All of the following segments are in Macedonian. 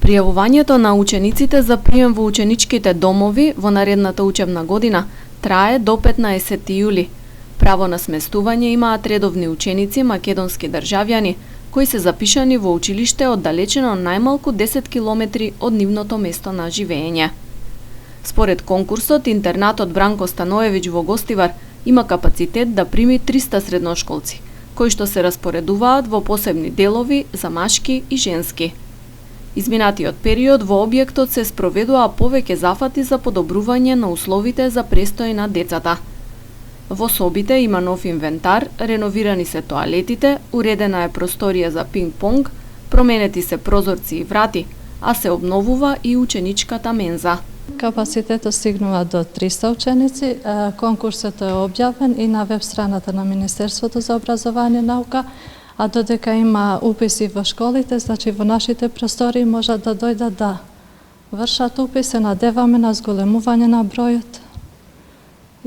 Пријавувањето на учениците за прием во ученичките домови во наредната учебна година трае до 15 јули. Право на сместување имаат редовни ученици македонски државјани кои се запишани во училиште оддалечено најмалку 10 километри од нивното место на живење. Според конкурсот, интернатот Бранко Станоевиќ во Гостивар има капацитет да прими 300 средношколци, кои што се распоредуваат во посебни делови за машки и женски. Изминатиот период во објектот се спроведува повеќе зафати за подобрување на условите за престој на децата. Во собите има нов инвентар, реновирани се тоалетите, уредена е просторија за пинг-понг, променети се прозорци и врати, а се обновува и ученичката менза. Капацитетот стигнува до 300 ученици. Конкурсот е објавен и на веб страната на Министерството за образование и наука, а додека има уписи во школите, значи во нашите простори можат да дојдат да вршат упис, се надеваме на зголемување на бројот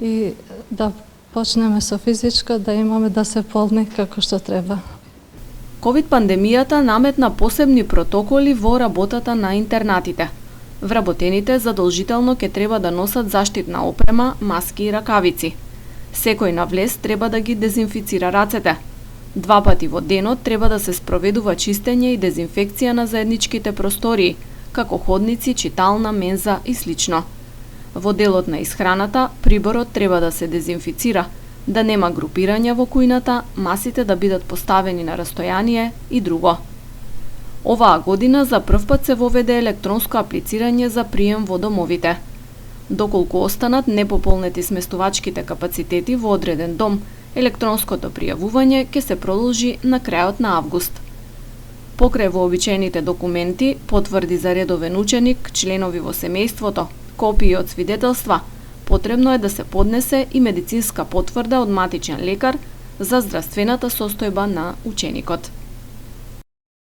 и да почнеме со физичко, да имаме да се полни како што треба. Ковид пандемијата наметна посебни протоколи во работата на интернатите. Вработените задолжително ќе треба да носат заштитна опрема, маски и ракавици. Секој на влез треба да ги дезинфицира рацете. 2 пати во денот треба да се спроведува чистење и дезинфекција на заедничките простории, како ходници, читална, менза и слично. Во делот на исхраната, приборот треба да се дезинфицира, да нема групирање во кујната, масите да бидат поставени на растојание и друго. Оваа година за прв пат се воведе електронско аплицирање за прием во домовите. Доколку останат непополнети сместувачките капацитети во одреден дом, електронското пријавување ќе се продолжи на крајот на август. Покрај вообичаените документи, потврди за редовен ученик, членови во семејството, копии од свидетелства, потребно е да се поднесе и медицинска потврда од матичен лекар за здравствената состојба на ученикот.